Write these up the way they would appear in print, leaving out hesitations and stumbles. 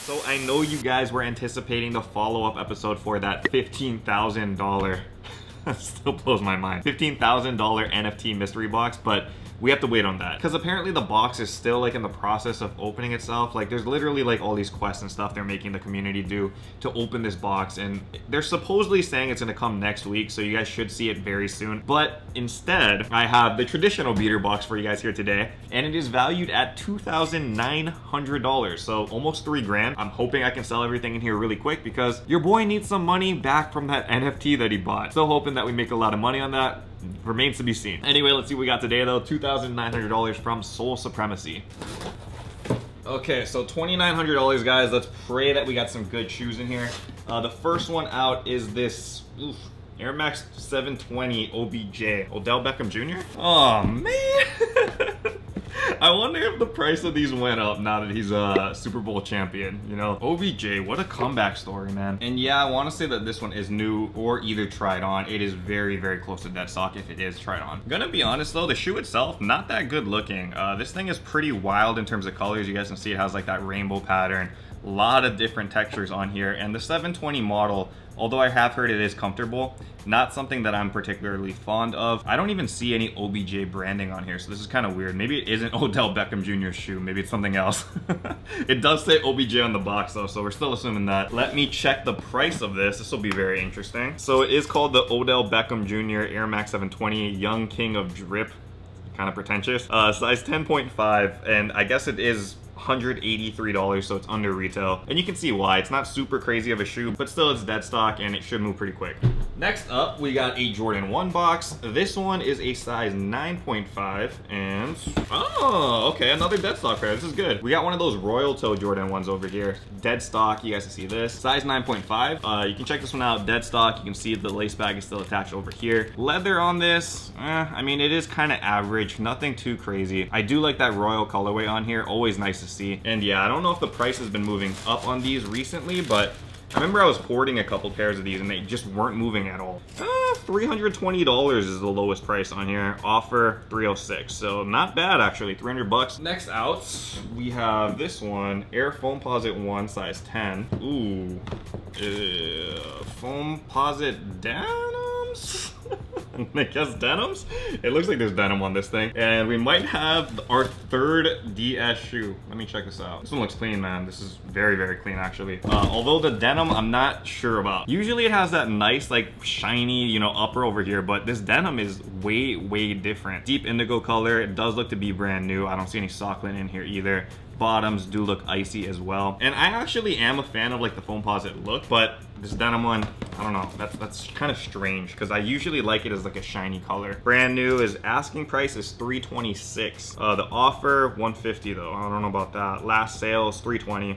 So I know you guys were anticipating the follow-up episode for that $15,000. That still blows my mind. $15,000 NFT mystery box, but we have to wait on that because apparently the box is still like in the process of opening itself. Like there's literally like all these quests and stuff they're making the community do to open this box, and they're supposedly saying it's gonna come next week, so you guys should see it very soon. But instead, I have the traditional beater box for you guys here today, and it is valued at $2,900, so almost $3 grand. I'm hoping I can sell everything in here really quick because your boy needs some money back from that NFT that he bought. Still hoping that we make a lot of money on that. Remains to be seen. Anyway, let's see what we got today though. $2,900 from Soul Supremacy. Okay, so $2,900, guys. Let's pray that we got some good shoes in here. The first one out is this Air Max 720 OBJ, Odell Beckham Jr. Oh man. I wonder if the price of these went up now that he's a Super Bowl champion, you know? OBJ, what a comeback story, man. And yeah, I want to say that this one is new or either tried on. It is very, very close to dead stock if it is tried on. Gonna be honest though, the shoe itself, not that good looking. This thing is pretty wild in terms of colors. You guys can see it has like that rainbow pattern. A lot of different textures on here, and the 720 model, although I have heard it is comfortable, not something that I'm particularly fond of. I don't even see any OBJ branding on here, so this is kind of weird. Maybe it isn't Odell Beckham Jr.'s shoe, maybe it's something else. It does say OBJ on the box though, so we're still assuming that. Let me check the price of this. This will be very interesting. So it is called the Odell Beckham Jr. Air Max 720 Young King of Drip. Kind of pretentious. Size 10.5, and I guess it is $183, so it's under retail. And you can see why. It's not super crazy of a shoe, but still it's dead stock and it should move pretty quick. Next up, we got a Jordan 1 box. This one is a size 9.5, and oh, okay, another dead stock pair. This is good. We got one of those royal toe Jordan 1s over here. Dead stock, you guys can see this. Size 9.5. You can check this one out, dead stock. You can see the lace bag is still attached over here. Leather on this, I mean, it is kind of average, nothing too crazy. I do like that royal colorway on here, always nice to see. And yeah, I don't know if the price has been moving up on these recently, but I remember I was hoarding a couple pairs of these and they just weren't moving at all. $320 is the lowest price on here. Offer $306, so not bad actually, 300 bucks. Next out, we have this one, Air Foamposite 1, size 10. Ooh, Foamposite denims? I guess denims? It looks like there's denim on this thing. And we might have our third DS shoe. Let me check this out. This one looks clean, man. This is very, very clean, actually. Although the denim, I'm not sure about. Usually it has that nice, like, shiny, you know, upper over here, but this denim is way, way different. Deep indigo color. It does look to be brand new. I don't see any sock lint in here either. Bottoms do look icy as well. And I actually am a fan of like the Foamposite look, but this denim one, I don't know, that's kind of strange because I usually like it as like a shiny color. Brand new is asking price is $326. The offer $150 though. I don't know about that. Last sale is $320.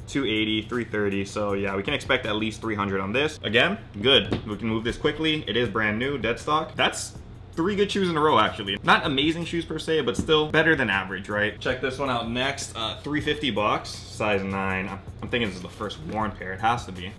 $280, $330, so yeah, we can expect at least $300 on this. Again, good. We can move this quickly. It is brand new, dead stock. That's 3 good shoes in a row, actually. Not amazing shoes per se, but still better than average, right? Check this one out next. $350, size 9. I'm thinking this is the first worn pair. It has to be.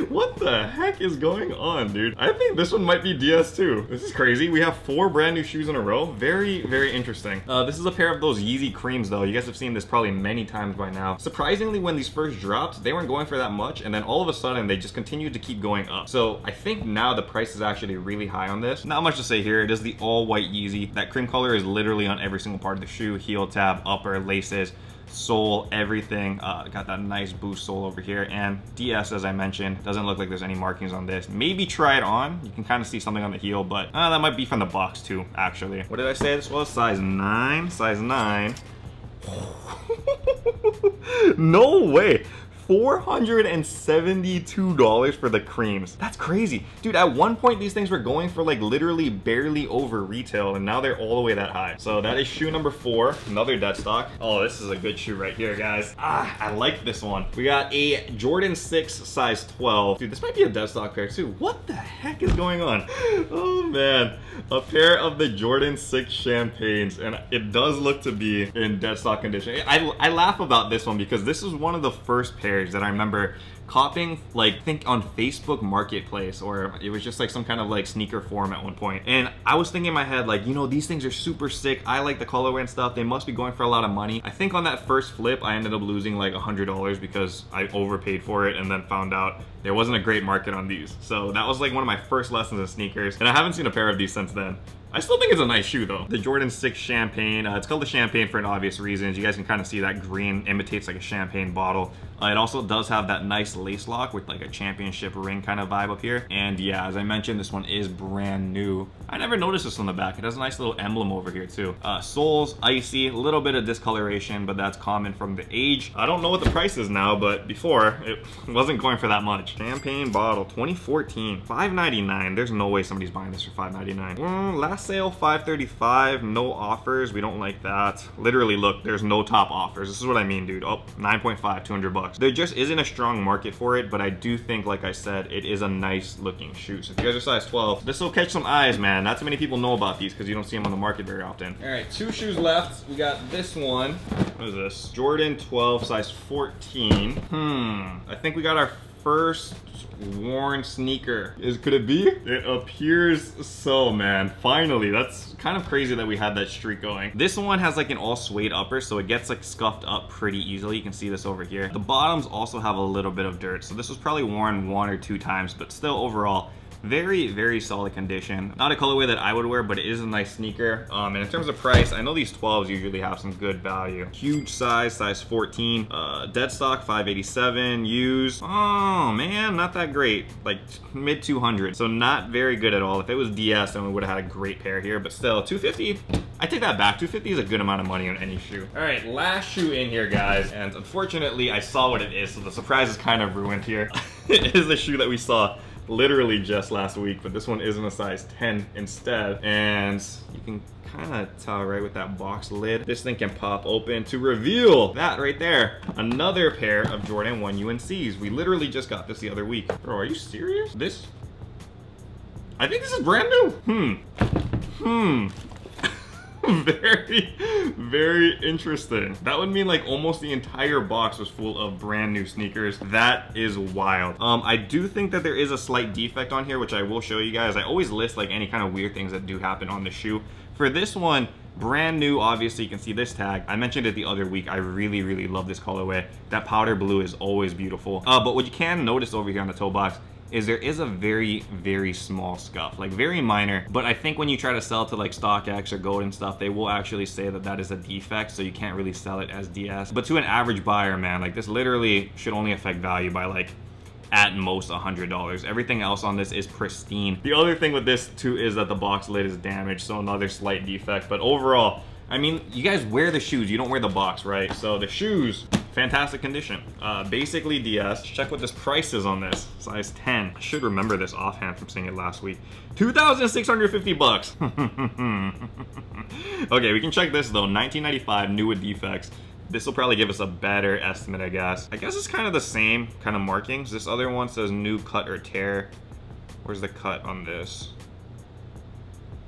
What the heck is going on, dude? I think this one might be DS too. This is crazy. We have 4 brand new shoes in a row. Very, very interesting. This is a pair of those Yeezy creams though. You guys have seen this probably many times by now. Surprisingly, when these first dropped, they weren't going for that much, and then all of a sudden they just continued to keep going up. So I think now the price is actually really high on this. Not much to say here. It is the all white Yeezy. That cream color is literally on every single part of the shoe. Heel tab, upper, laces, sole, everything. Got that nice boost sole over here, and DS, as I mentioned, doesn't look like there's any markings on this. Maybe try it on. You can kind of see something on the heel, but that might be from the box too, actually. What did I say this was? Size 9. Size 9. No way. $472 for the creams. That's crazy. Dude, at one point these things were going for like literally barely over retail, and now they're all the way that high. So that is shoe number 4, another dead stock. Oh, this is a good shoe right here, guys. I like this one. We got a Jordan 6 size 12. Dude, this might be a dead stock pair too. What the heck is going on? Oh man, a pair of the Jordan 6 Champagnes, and it does look to be in dead stock condition. I laugh about this one because this is one of the first pairs pairs that I remember copping, like, I think on Facebook Marketplace, or it was just like some kind of like sneaker forum at one point. And I was thinking in my head, like, you know, these things are super sick. I like the colorway and stuff. They must be going for a lot of money. I think on that first flip, I ended up losing like $100 because I overpaid for it and then found out there wasn't a great market on these. So that was like one of my first lessons in sneakers. And I haven't seen a pair of these since then. I still think it's a nice shoe though. The Jordan 6 Champagne, it's called the Champagne for an obvious reason. You guys can kind of see that green imitates like a champagne bottle. It also does have that nice lace lock with like a championship ring kind of vibe up here. And yeah, as I mentioned, this one is brand new. I never noticed this on the back. It has a nice little emblem over here too. Soles, icy, a little bit of discoloration, but that's common from the age. I don't know what the price is now, but before it wasn't going for that much. Champagne bottle, 2014, $5.99. There's no way somebody's buying this for $5.99. Last sale, $5.35. No offers. We don't like that. Literally, look, there's no top offers. This is what I mean, dude. Oh, 9.5, 200 bucks. There just isn't a strong market for it, but I do think, like I said, it is a nice looking shoe. So if you guys are size 12, this will catch some eyes, man. Not too many people know about these because you don't see them on the market very often. All right, 2 shoes left. We got this one. What is this? Jordan 12, size 14. I think we got our first worn sneaker. Could it be? It appears so, man. Finally. That's kind of crazy that we had that streak going. This one has like an all suede upper, so it gets like scuffed up pretty easily. You can see this over here. The bottoms also have a little bit of dirt, so this was probably worn 1 or 2 times, but still overall very, very solid condition. Not a colorway that I would wear, but it is a nice sneaker. And in terms of price, I know these 12s usually have some good value. Huge size 14. Dead stock, $587. Used, oh man, not that great. Like mid 200. So not very good at all. If it was DS, then we would have had a great pair here, but still, $250. I take that back. $250 is a good amount of money on any shoe. All right, last shoe in here, guys. And unfortunately, I saw what it is, so the surprise is kind of ruined here. It is a shoe that we saw literally just last week, but this one is in a size 10 instead. And you can kind of tell right with that box lid, this thing can pop open to reveal that right there. Another pair of Jordan 1 UNCs. We literally just got this the other week. Bro, are you serious? This, I think this is brand new. Very, very interesting. That would mean like almost the entire box was full of brand new sneakers. That is wild. I do think that there is a slight defect on here, which I will show you guys. I always list like any kind of weird things that do happen on the shoe. For this one, brand new, obviously you can see this tag. I mentioned it the other week. I really, really love this colorway. That powder blue is always beautiful. But what you can notice over here on the toe box is there is a very, very small scuff, like very minor. But I think when you try to sell to like StockX or Gold and stuff, they will actually say that that is a defect, so you can't really sell it as DS. But to an average buyer, man, like this literally should only affect value by like at most $100. Everything else on this is pristine. The other thing with this too is that the box lid is damaged, so another slight defect. But overall, I mean, you guys wear the shoes, you don't wear the box, right? So the shoes, fantastic condition. Basically DS. Check what this price is on this. Size 10. I should remember this offhand from seeing it last week. 2,650 bucks. Okay, we can check this though. 1995, new with defects. This will probably give us a better estimate, I guess. I guess it's kind of the same kind of markings. This other one says new cut or tear. Where's the cut on this?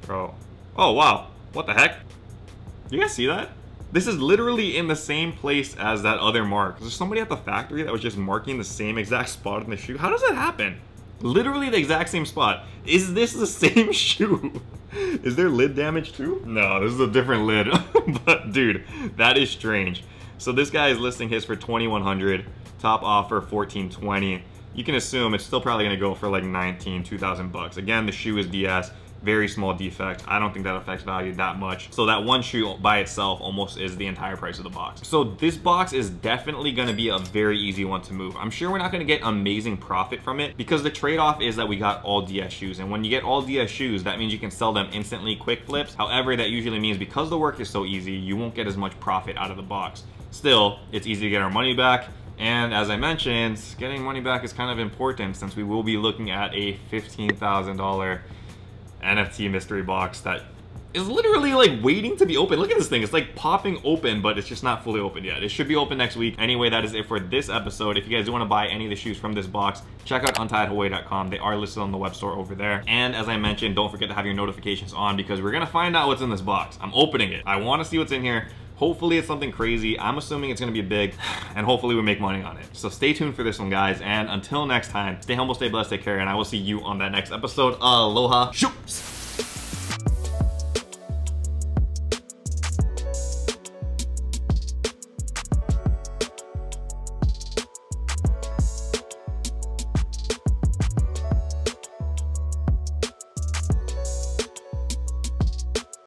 Bro. Oh, wow. What the heck? You guys see that? This is literally in the same place as that other mark. Is there somebody at the factory that was just marking the same exact spot in the shoe? How does that happen? Literally the exact same spot. Is this the same shoe? Is there lid damage too? No, this is a different lid. But dude, that is strange. So this guy is listing his for $2,100. Top offer $1,420. You can assume it's still probably gonna go for like 2,000 bucks. Again, the shoe is DS. Very small defect. I don't think that affects value that much. So that one shoe by itself almost is the entire price of the box. So this box is definitely gonna be a very easy one to move. I'm sure we're not gonna get amazing profit from it because the trade-off is that we got all DS shoes. And when you get all DS shoes, that means you can sell them instantly, quick flips. However, that usually means because the work is so easy, you won't get as much profit out of the box. Still, it's easy to get our money back. And as I mentioned, getting money back is kind of important since we will be looking at a $15,000 NFT mystery box that is literally like waiting to be open. Look at this thing. It's like popping open, but it's just not fully open yet. It should be open next week. Anyway, that is it for this episode. If you guys do want to buy any of the shoes from this box, check out untitledway.com. They are listed on the web store over there. And as I mentioned, don't forget to have your notifications on because we're going to find out what's in this box. I'm opening it. I want to see what's in here. Hopefully it's something crazy. I'm assuming it's gonna be big, and hopefully we make money on it. So stay tuned for this one, guys, and until next time, stay humble, stay blessed, take care, and I will see you on that next episode. Aloha. Shoops.